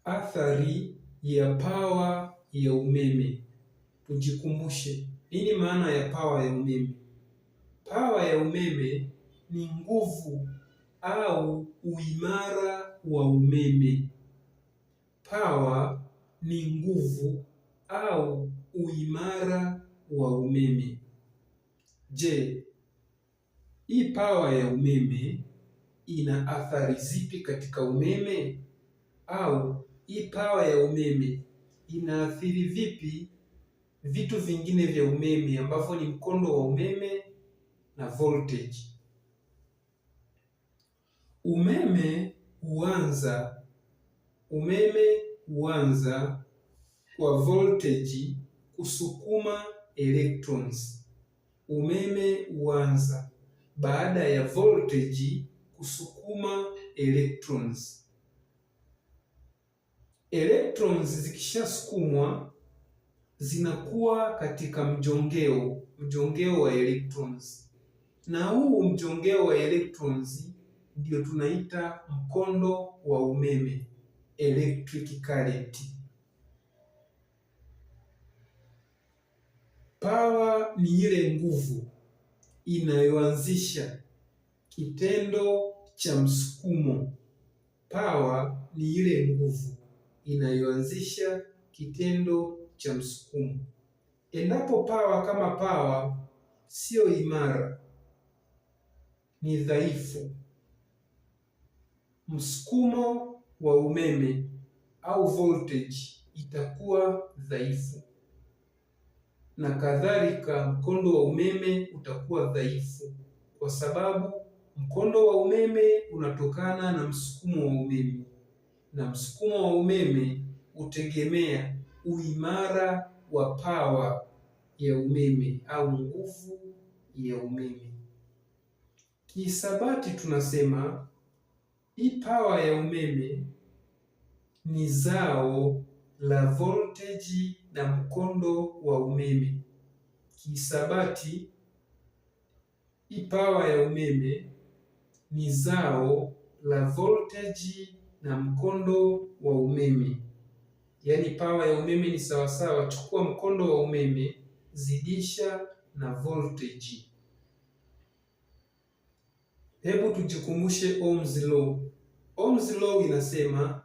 Athari ya pawa ya umeme. Tujikumbushe, nini maana ya pawa ya umeme? Pawa ya umeme ni nguvu au uimara wa umeme. Pawa ni nguvu au uimara wa umeme. Je, hii pawa ya umeme ina athari zipi katika umeme? Au hii pawa ya umeme inaathiri vipi vitu vingine vya umeme ambavyo ni mkondo wa umeme na voltage? Umeme huanza kwa voltage kusukuma electrons. Umeme huanza baada ya voltage kusukuma electrons. Electrons zikishasukumwa zinakuwa katika mjongeo wa electrons, na huu mjongeo wa electrons ndio tunaita mkondo wa umeme, electric current. Power ni ile nguvu inayoanzisha kitendo cha msukumo. Power ni ile nguvu inayoanzisha kitendo cha msukumo. Endapo power kama power sio imara, ni dhaifu, msukumo wa umeme au voltage itakuwa dhaifu, na kadhalika mkondo wa umeme utakuwa dhaifu, kwa sababu mkondo wa umeme unatokana na msukumo wa umeme, na msukumo wa umeme hutegemea uimara wa pawa ya umeme au nguvu ya umeme. Kihisabati tunasema hii pawa ya umeme ni zao la voltage na mkondo wa umeme. Kihisabati hii pawa ya umeme ni zao la voltage na mkondo wa umeme. Yaani pawa ya umeme ni sawasawa, chukua mkondo wa umeme zidisha na voltage. Hebu tujikumbushe Ohm's law. Ohm's law inasema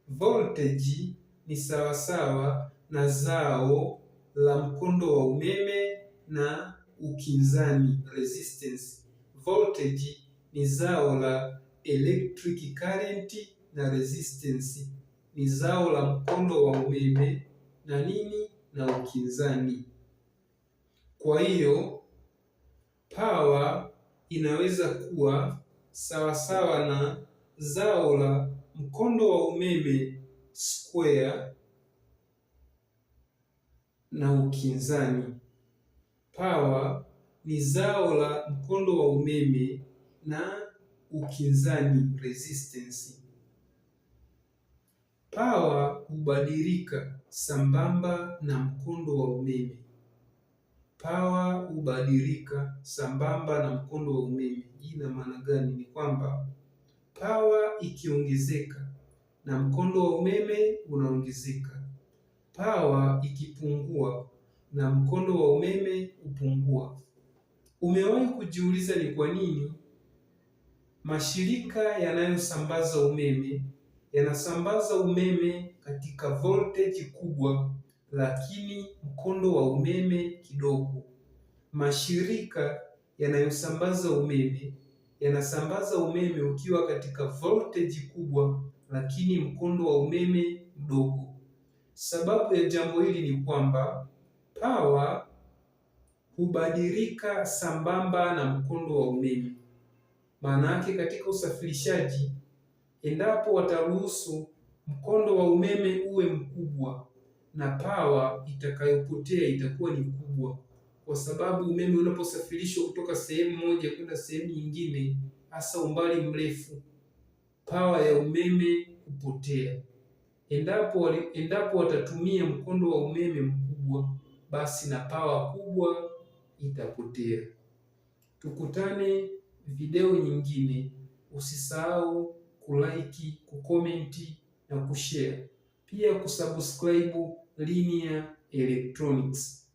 voltage ni sawasawa na zao la mkondo wa umeme na ukinzani, resistance. Voltage ni zao la electric current na resistance ni zao la mkondo wa umeme na nini, na ukinzani. Kwa hiyo power inaweza kuwa sawasawa na zao la mkondo wa umeme square na ukinzani. Power ni zao la mkondo wa umeme na ukinzani, resistance. Power hubadilika sambamba na mkondo wa umeme. Power hubadilika sambamba na mkondo wa umeme. Hii ina maana gani? Ni kwamba power ikiongezeka na mkondo wa umeme unaongezeka. Power ikipungua na mkondo wa umeme hupungua. Umewahi kujiuliza ni kwa nini mashirika yanayosambaza umeme yanasambaza umeme katika voltage kubwa lakini mkondo wa umeme kidogo? Mashirika yanayosambaza umeme yanasambaza umeme ukiwa katika voltage kubwa lakini mkondo wa umeme mdogo. Sababu ya jambo hili ni kwamba power hubadilika sambamba na mkondo wa umeme. Maana yake katika usafirishaji, endapo wataruhusu mkondo wa umeme uwe mkubwa, na power itakayopotea itakuwa ni kubwa, kwa sababu umeme unaposafirishwa kutoka sehemu moja kwenda sehemu nyingine, hasa umbali mrefu, power ya umeme hupotea. Endapo watatumia mkondo wa umeme mkubwa, basi na power kubwa itapotea. Tukutane video nyingine. Usisahau kulike, kukomenti na kushare. pia kusubscribe Linear Electronics.